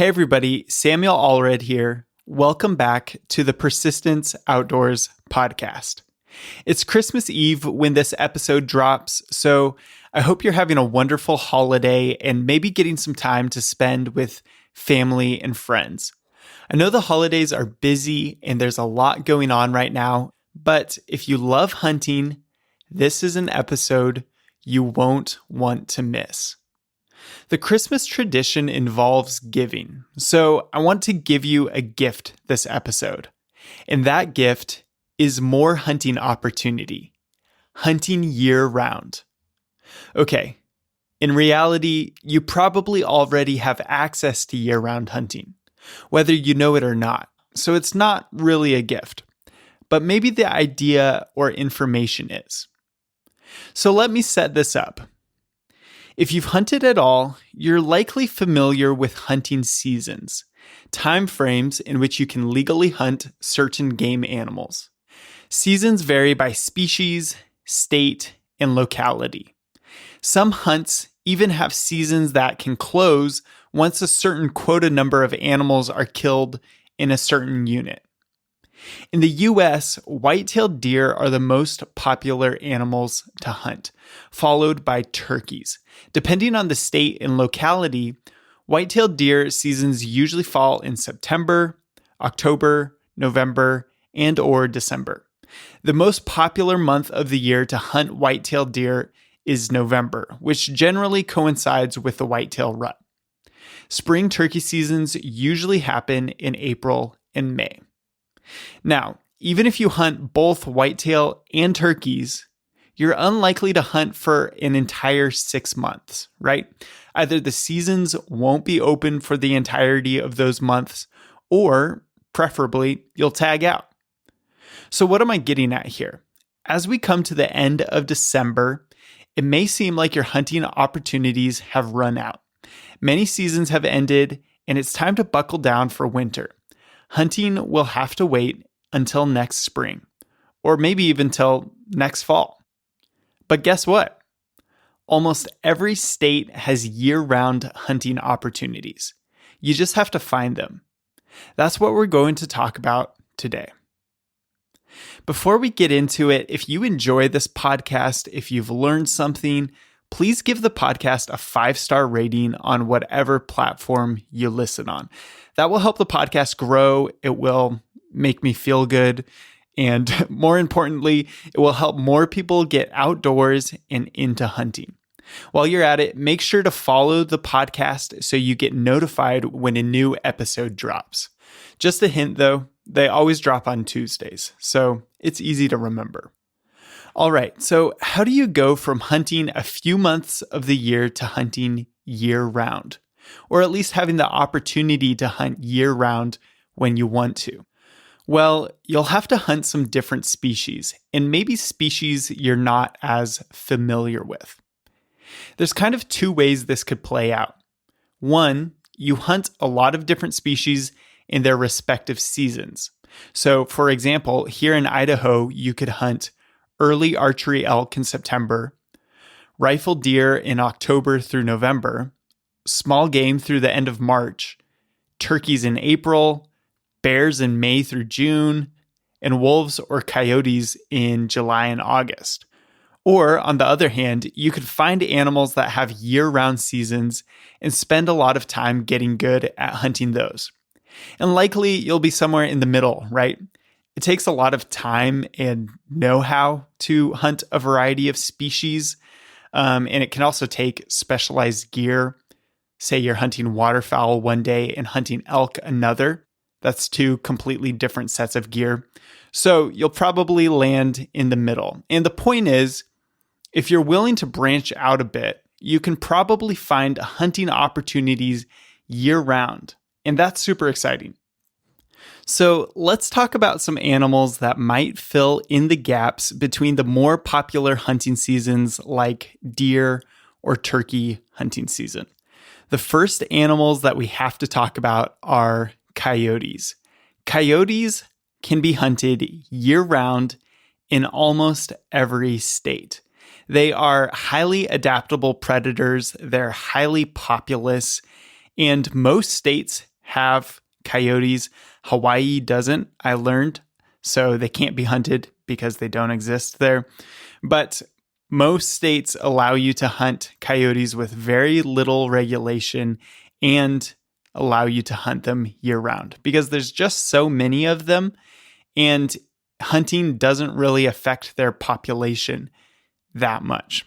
Hey everybody, Samuel Allred here. Welcome back to the Persistence Outdoors podcast. It's Christmas Eve when this episode drops, so I hope you're having a wonderful holiday and maybe getting some time to spend with family and friends. I know the holidays are busy and there's a lot going on right now, but if you love hunting, this is an episode you won't want to miss. The Christmas tradition involves giving, so I want to give you a gift this episode. And that gift is more hunting opportunity. Hunting year-round. Okay, in reality, you probably already have access to year-round hunting, whether you know it or not, so it's not really a gift. But maybe the idea or information is. So let me set this up. If you've hunted at all, you're likely familiar with hunting seasons, time frames in which you can legally hunt certain game animals. Seasons vary by species, state, and locality. Some hunts even have seasons that can close once a certain quota number of animals are killed in a certain unit. In the US, white-tailed deer are the most popular animals to hunt, followed by turkeys. Depending on the state and locality, white-tailed deer seasons usually fall in September, October, November, and/or December. The most popular month of the year to hunt white-tailed deer is November, which generally coincides with the whitetail rut. Spring turkey seasons usually happen in April and May. Now, even if you hunt both whitetail and turkeys, you're unlikely to hunt for an entire 6 months, right? Either the seasons won't be open for the entirety of those months, or preferably, you'll tag out. So what am I getting at here? As we come to the end of December, it may seem like your hunting opportunities have run out. Many seasons have ended, and it's time to buckle down for winter. Hunting will have to wait until next spring, or maybe even till next fall. But guess what? Almost every state has year-round hunting opportunities. You just have to find them. That's what we're going to talk about today. Before we get into it, if you enjoy this podcast, if you've learned something, please give the podcast a 5-star rating on whatever platform you listen on. That will help the podcast grow. It will make me feel good. And more importantly, it will help more people get outdoors and into hunting. While you're at it, make sure to follow the podcast so you get notified when a new episode drops. Just a hint though, they always drop on Tuesdays, so it's easy to remember. All right, so how do you go from hunting a few months of the year to hunting year-round? Or at least having the opportunity to hunt year-round when you want to? Well, you'll have to hunt some different species, and maybe species you're not as familiar with. There's kind of 2 ways this could play out. One, you hunt a lot of different species in their respective seasons. So, for example, here in Idaho, you could hunt early archery elk in September, rifle deer in October through November, small game through the end of March, turkeys in April, bears in May through June, and wolves or coyotes in July and August. Or, on the other hand, you could find animals that have year-round seasons and spend a lot of time getting good at hunting those. And likely you'll be somewhere in the middle, right? It takes a lot of time and know-how to hunt a variety of species, and it can also take specialized gear. Say you're hunting waterfowl one day and hunting elk another. That's 2 completely different sets of gear. So you'll probably land in the middle. And the point is, if you're willing to branch out a bit, you can probably find hunting opportunities year-round. And that's super exciting. So let's talk about some animals that might fill in the gaps between the more popular hunting seasons like deer or turkey hunting season. The first animals that we have to talk about are coyotes. Coyotes can be hunted year-round in almost every state. They are highly adaptable predators. They're highly populous, and most states have coyotes. Hawaii doesn't, I learned. So they can't be hunted because they don't exist there. But most states allow you to hunt coyotes with very little regulation and allow you to hunt them year round because there's just so many of them, and hunting doesn't really affect their population that much.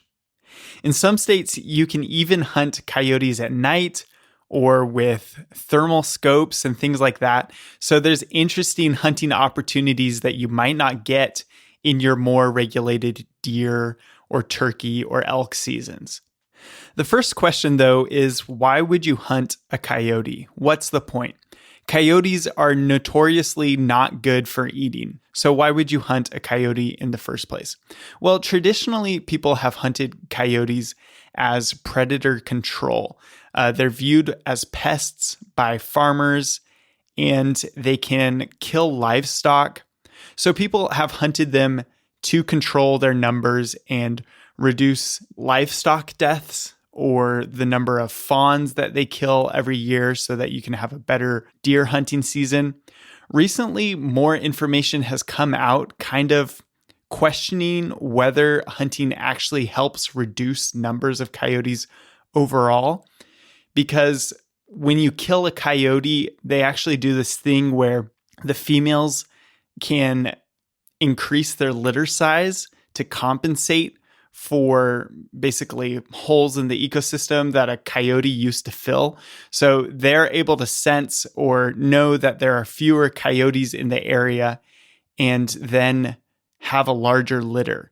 In some states, you can even hunt coyotes at night or with thermal scopes and things like that. So there's interesting hunting opportunities that you might not get in your more regulated deer or turkey or elk seasons. The first question, though, is why would you hunt a coyote? What's the point? Coyotes are notoriously not good for eating. So why would you hunt a coyote in the first place? Well, traditionally, people have hunted coyotes as predator control. They're viewed as pests by farmers, and they can kill livestock. So people have hunted them to control their numbers and reduce livestock deaths or the number of fawns that they kill every year so that you can have a better deer hunting season. Recently, more information has come out kind of questioning whether hunting actually helps reduce numbers of coyotes overall. Because when you kill a coyote, they actually do this thing where the females can increase their litter size to compensate for basically holes in the ecosystem that a coyote used to fill. So they're able to sense or know that there are fewer coyotes in the area and then have a larger litter,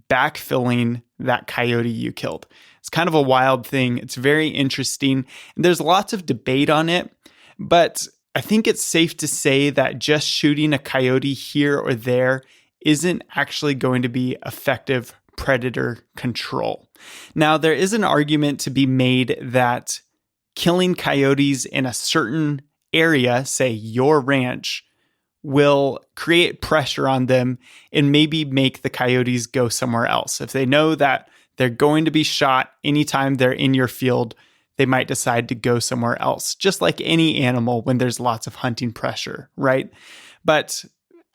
backfilling that coyote you killed. It's kind of a wild thing. It's very interesting. And there's lots of debate on it, but I think it's safe to say that just shooting a coyote here or there isn't actually going to be effective predator control. Now, there is an argument to be made that killing coyotes in a certain area, say your ranch, will create pressure on them and maybe make the coyotes go somewhere else. If they know that they're going to be shot anytime they're in your field, they might decide to go somewhere else, just like any animal when there's lots of hunting pressure, right? But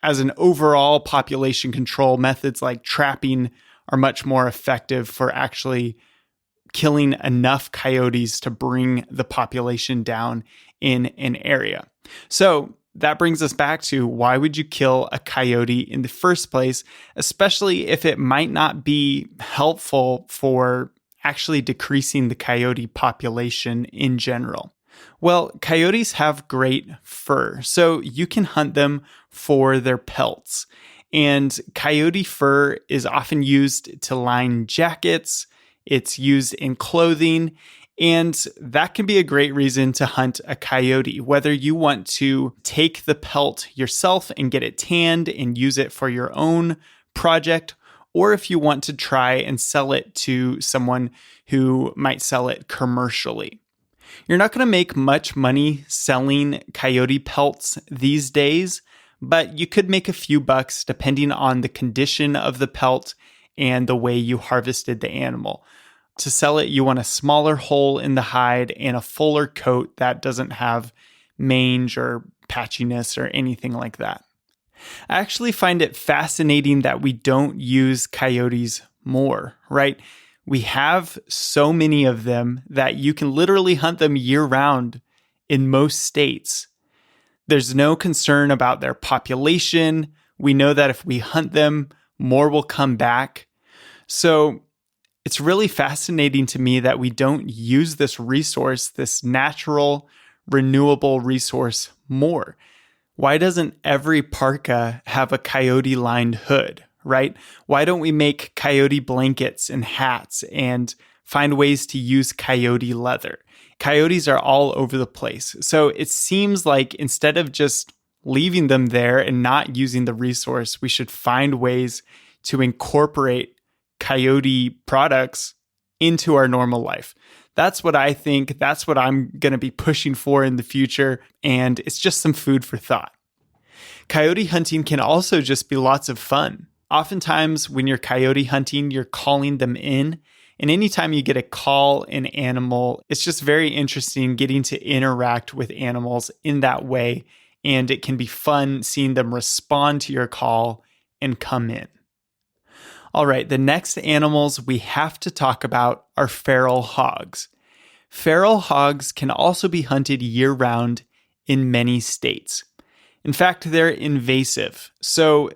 as an overall population control, methods like trapping are much more effective for actually killing enough coyotes to bring the population down in an area. So that brings us back to why would you kill a coyote in the first place, especially if it might not be helpful for actually decreasing the coyote population in general? Well, coyotes have great fur, so you can hunt them for their pelts. And coyote fur is often used to line jackets. It's used in clothing, and that can be a great reason to hunt a coyote, whether you want to take the pelt yourself and get it tanned and use it for your own project, or if you want to try and sell it to someone who might sell it commercially. You're not going to make much money selling coyote pelts these days, but you could make a few bucks depending on the condition of the pelt and the way you harvested the animal. To sell it, you want a smaller hole in the hide and a fuller coat that doesn't have mange or patchiness or anything like that. I actually find it fascinating that we don't use coyotes more, right? We have so many of them that you can literally hunt them year-round in most states. There's no concern about their population. We know that if we hunt them, more will come back. So it's really fascinating to me that we don't use this resource, this natural, renewable resource more. Why doesn't every parka have a coyote-lined hood, right? Why don't we make coyote blankets and hats and find ways to use coyote leather? Coyotes are all over the place. So it seems like instead of just leaving them there and not using the resource, we should find ways to incorporate coyote products into our normal life. That's what I think. That's what I'm going to be pushing for in the future. And it's just some food for thought. Coyote hunting can also just be lots of fun. Oftentimes when you're coyote hunting, you're calling them in And anytime you get to call an animal, it's just very interesting getting to interact with animals in that way. And it can be fun seeing them respond to your call and come in. All right, the next animals we have to talk about are feral hogs. Feral hogs can also be hunted year-round in many states. In fact, they're invasive. So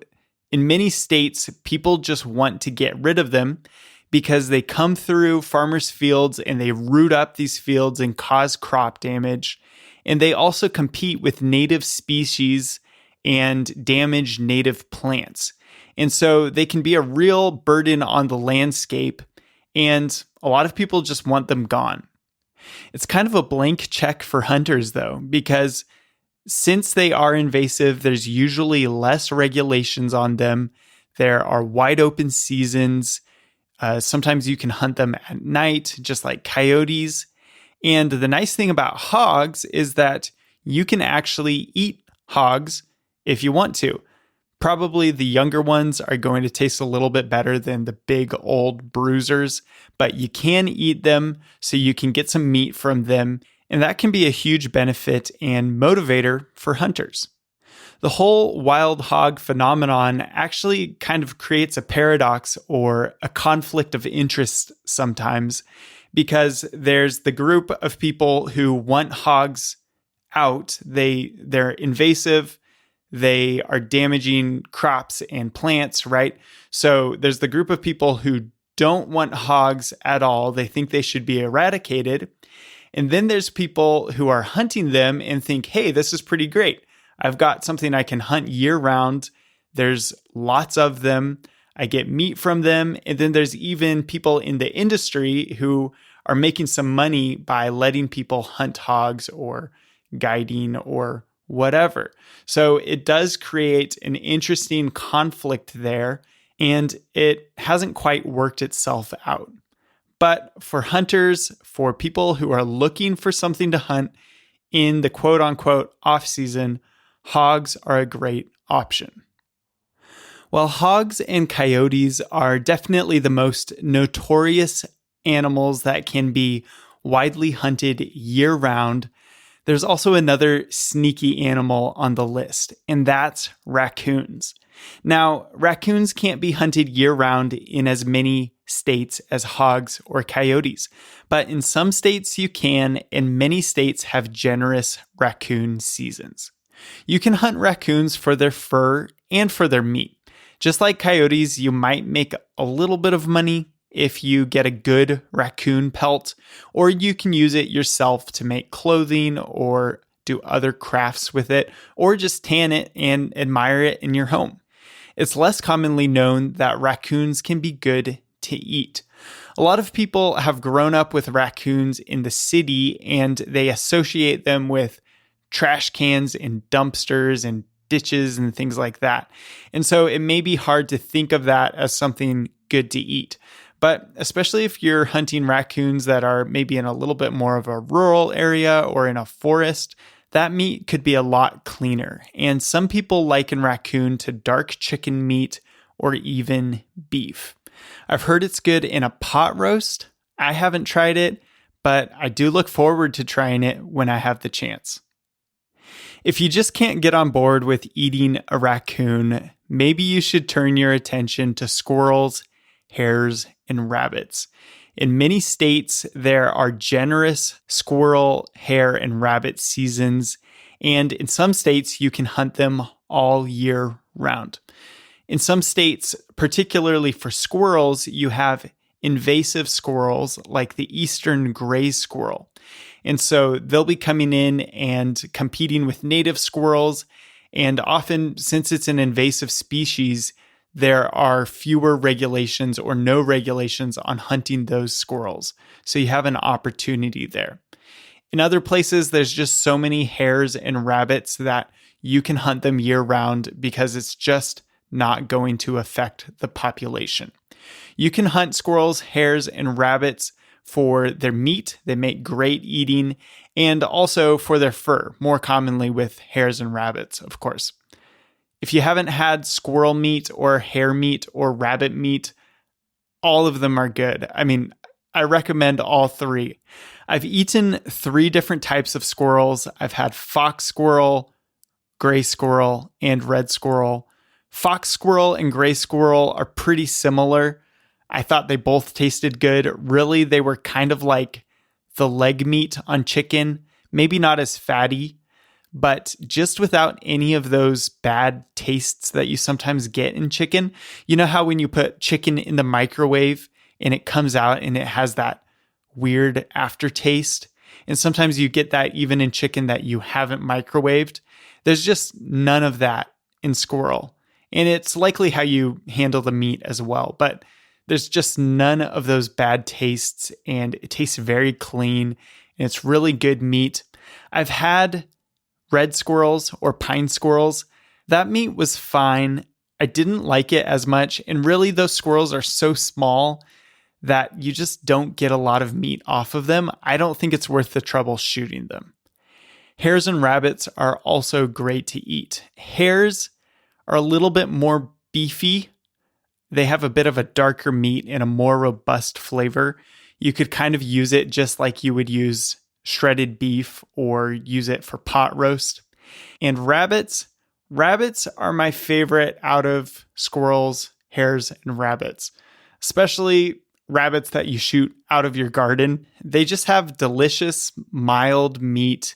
in many states, people just want to get rid of them because they come through farmers' fields and they root up these fields and cause crop damage. And they also compete with native species and damage native plants. And so they can be a real burden on the landscape, and a lot of people just want them gone. It's kind of a blank check for hunters, though, because since they are invasive, there's usually less regulations on them. There are wide open seasons. Sometimes you can hunt them at night, just like coyotes. And the nice thing about hogs is that you can actually eat hogs if you want to. Probably the younger ones are going to taste a little bit better than the big old bruisers, but you can eat them so you can get some meat from them, and that can be a huge benefit and motivator for hunters. The whole wild hog phenomenon actually kind of creates a paradox or a conflict of interest sometimes, because there's the group of people who want hogs out. They're invasive. They are damaging crops and plants, right? So there's the group of people who don't want hogs at all. They think they should be eradicated. And then there's people who are hunting them and think, hey, this is pretty great. I've got something I can hunt year round. There's lots of them. I get meat from them. And then there's even people in the industry who are making some money by letting people hunt hogs or guiding or whatever. So it does create an interesting conflict there, and it hasn't quite worked itself out. But for hunters, for people who are looking for something to hunt in the quote unquote off season, hogs are a great option. While hogs and coyotes are definitely the most notorious animals that can be widely hunted year round, there's also another sneaky animal on the list, and that's raccoons. Now, raccoons can't be hunted year-round in as many states as hogs or coyotes, but in some states you can, and many states have generous raccoon seasons. You can hunt raccoons for their fur and for their meat. Just like coyotes, you might make a little bit of money if you get a good raccoon pelt, or you can use it yourself to make clothing or do other crafts with it, or just tan it and admire it in your home. It's less commonly known that raccoons can be good to eat. A lot of people have grown up with raccoons in the city, and they associate them with trash cans and dumpsters and ditches and things like that. And so it may be hard to think of that as something good to eat. But especially if you're hunting raccoons that are maybe in a little bit more of a rural area or in a forest, that meat could be a lot cleaner. And some people liken raccoon to dark chicken meat or even beef. I've heard it's good in a pot roast. I haven't tried it, but I do look forward to trying it when I have the chance. If you just can't get on board with eating a raccoon, maybe you should turn your attention to squirrels, hares, and rabbits. In many states, there are generous squirrel, hare, and rabbit seasons, and in some states, you can hunt them all year round. In some states, particularly for squirrels, you have invasive squirrels like the eastern gray squirrel. And so they'll be coming in and competing with native squirrels, and often, since it's an invasive species, there are fewer regulations or no regulations on hunting those squirrels. So you have an opportunity there. In other places, there's just so many hares and rabbits that you can hunt them year round because it's just not going to affect the population. You can hunt squirrels, hares, and rabbits for their meat. They make great eating, and also for their fur, more commonly with hares and rabbits, of course. If you haven't had squirrel meat or hare meat or rabbit meat, all of them are good. I mean, I recommend all three. I've eaten 3 different types of squirrels. I've had fox squirrel, gray squirrel, and red squirrel. Fox squirrel and gray squirrel are pretty similar. I thought they both tasted good. Really, they were kind of like the leg meat on chicken, maybe not as fatty, but just without any of those bad tastes that you sometimes get in chicken. You know how when you put chicken in the microwave and it comes out and it has that weird aftertaste? And sometimes you get that even in chicken that you haven't microwaved. There's just none of that in squirrel. And it's likely how you handle the meat as well. But there's just none of those bad tastes, and it tastes very clean, and it's really good meat. I've had red squirrels or pine squirrels. That meat was fine. I didn't like it as much, and really those squirrels are so small that you just don't get a lot of meat off of them. I don't think it's worth the trouble shooting them. Hares and rabbits are also great to eat. Hares are a little bit more beefy. They have a bit of a darker meat and a more robust flavor. You could kind of use it just like you would use shredded beef or use it for pot roast. And rabbits are my favorite out of squirrels, hares, and rabbits, especially rabbits that you shoot out of your garden. They just have delicious, mild meat.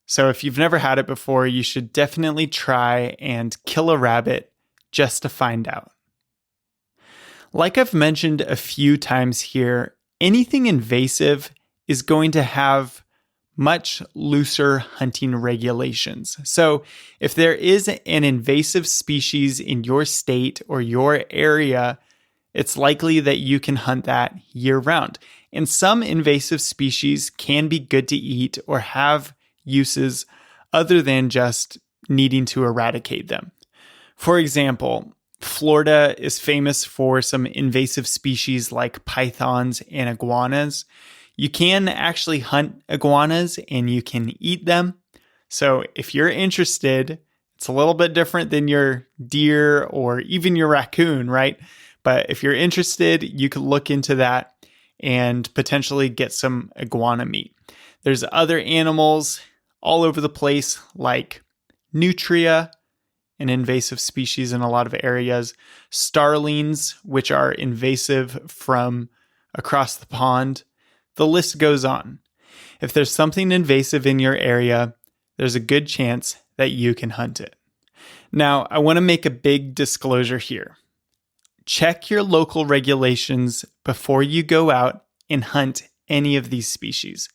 So if you've never had it before, you should definitely try and kill a rabbit just to find out. Like I've mentioned a few times here, anything invasive is going to have much looser hunting regulations. So if there is an invasive species in your state or your area, it's likely that you can hunt that year round. And some invasive species can be good to eat or have uses other than just needing to eradicate them. For example, Florida is famous for some invasive species like pythons and iguanas. You can actually hunt iguanas and you can eat them. So if you're interested, it's a little bit different than your deer or even your raccoon, right? But if you're interested, you could look into that and potentially get some iguana meat. There's other animals all over the place like nutria, an invasive species in a lot of areas, starlings, which are invasive from across the pond. The list goes on. If there's something invasive in your area, there's a good chance that you can hunt it. Now, I want to make a big disclosure here. Check your local regulations before you go out and hunt any of these species.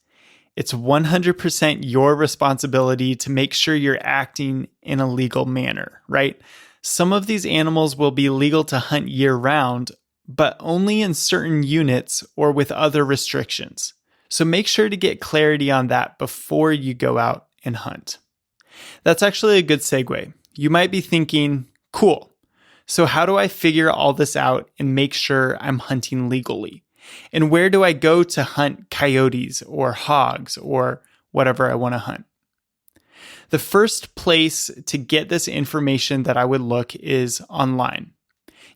It's 100% your responsibility to make sure you're acting in a legal manner, right? Some of these animals will be legal to hunt year-round, but only in certain units or with other restrictions. So make sure to get clarity on that before you go out and hunt. That's actually a good segue. You might be thinking, cool, so how do I figure all this out and make sure I'm hunting legally? And where do I go to hunt coyotes or hogs or whatever I want to hunt? The first place to get this information that I would look is online.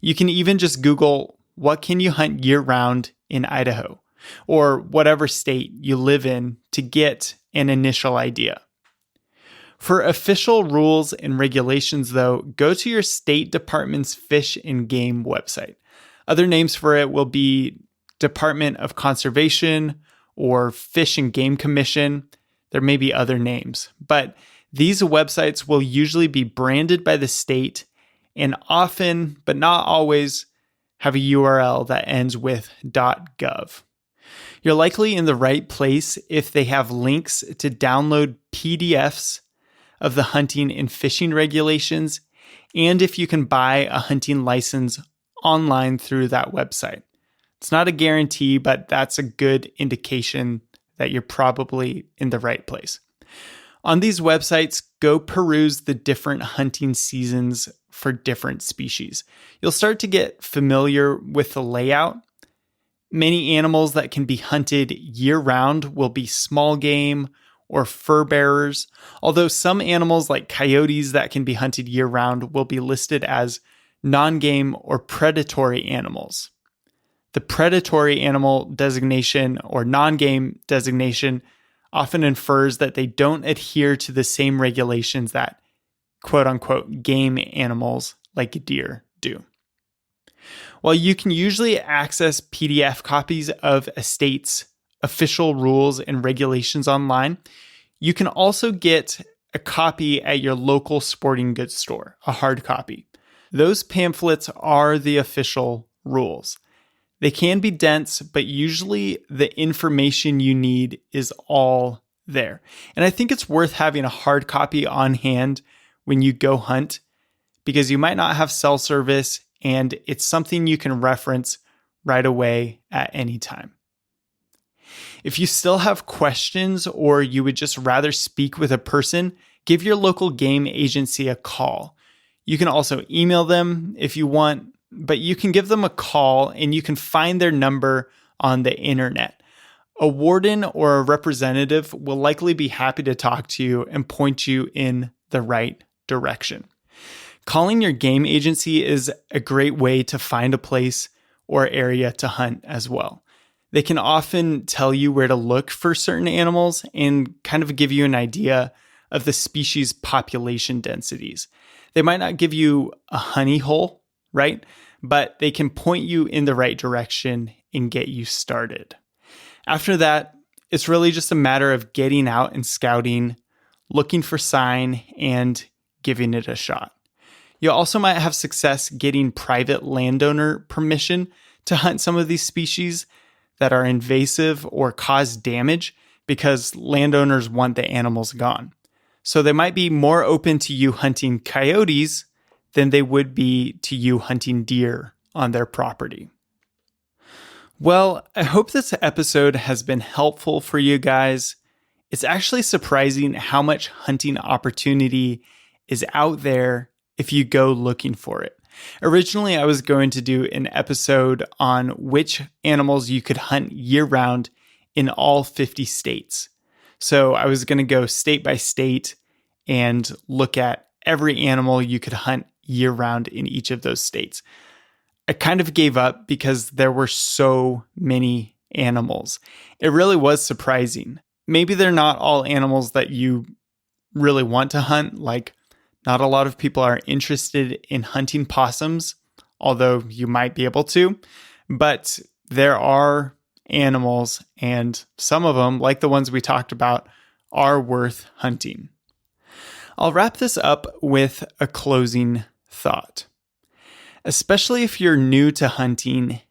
You can even just Google, what can you hunt year-round in Idaho? Or whatever state you live in to get an initial idea. For official rules and regulations, though, go to your state department's Fish and Game website. Other names for it will be Department of Conservation or Fish and Game Commission. There may be other names, but these websites will usually be branded by the state and often, but not always, have a URL that ends with .gov. You're likely in the right place if they have links to download PDFs of the hunting and fishing regulations, and if you can buy a hunting license online through that website. It's not a guarantee, but that's a good indication that you're probably in the right place. On these websites, go peruse the different hunting seasons for different species. You'll start to get familiar with the layout. Many animals that can be hunted year-round will be small game or fur bearers, although some animals like coyotes that can be hunted year-round will be listed as non-game or predatory animals. The predatory animal designation or non-game designation often infers that they don't adhere to the same regulations that quote unquote game animals like deer do. While you can usually access PDF copies of a state's official rules and regulations online, you can also get a copy at your local sporting goods store, a hard copy. Those pamphlets are the official rules. They can be dense, but usually the information you need is all there. And I think it's worth having a hard copy on hand when you go hunt, because you might not have cell service and it's something you can reference right away at any time. If you still have questions or you would just rather speak with a person, give your local game agency a call. You can also email them if you want, but you can give them a call and you can find their number on the internet. A warden or a representative will likely be happy to talk to you and point you in the right direction. Calling your game agency is a great way to find a place or area to hunt as well. They can often tell you where to look for certain animals and kind of give you an idea of the species population densities. They might not give you a honey hole, right? But they can point you in the right direction and get you started. After that, it's really just a matter of getting out and scouting, looking for sign, and giving it a shot. You also might have success getting private landowner permission to hunt some of these species that are invasive or cause damage because landowners want the animals gone. So they might be more open to you hunting coyotes than they would be to you hunting deer on their property. Well, I hope this episode has been helpful for you guys. It's actually surprising how much hunting opportunity is out there if you go looking for it. Originally, I was going to do an episode on which animals you could hunt year-round in all 50 states. So I was going to go state by state and look at every animal you could hunt year-round in each of those states. I kind of gave up because there were so many animals. It really was surprising. Maybe they're not all animals that you really want to hunt, like not a lot of people are interested in hunting possums, although you might be able to. But there are animals, and some of them, like the ones we talked about, are worth hunting. I'll wrap this up with a closing thought. Especially if you're new to hunting,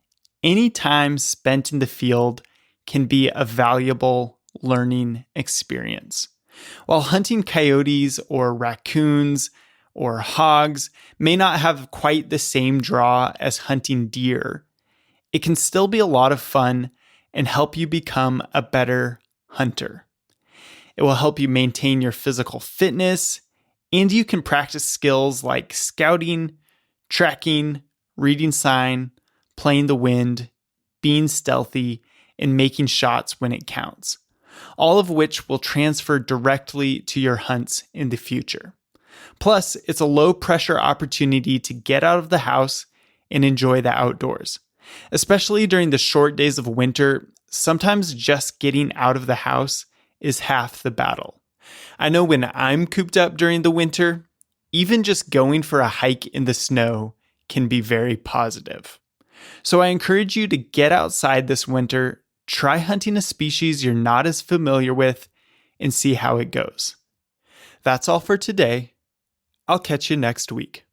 any time spent in the field can be a valuable learning experience. While hunting coyotes or raccoons or hogs may not have quite the same draw as hunting deer, it can still be a lot of fun and help you become a better hunter. It will help you maintain your physical fitness, and you can practice skills like scouting, tracking, reading sign, playing the wind, being stealthy, and making shots when it counts. All of which will transfer directly to your hunts in the future. Plus, it's a low-pressure opportunity to get out of the house and enjoy the outdoors. Especially during the short days of winter, sometimes just getting out of the house is half the battle. I know when I'm cooped up during the winter, even just going for a hike in the snow can be very positive. So I encourage you to get outside this winter, try hunting a species you're not as familiar with, and see how it goes. That's all for today. I'll catch you next week.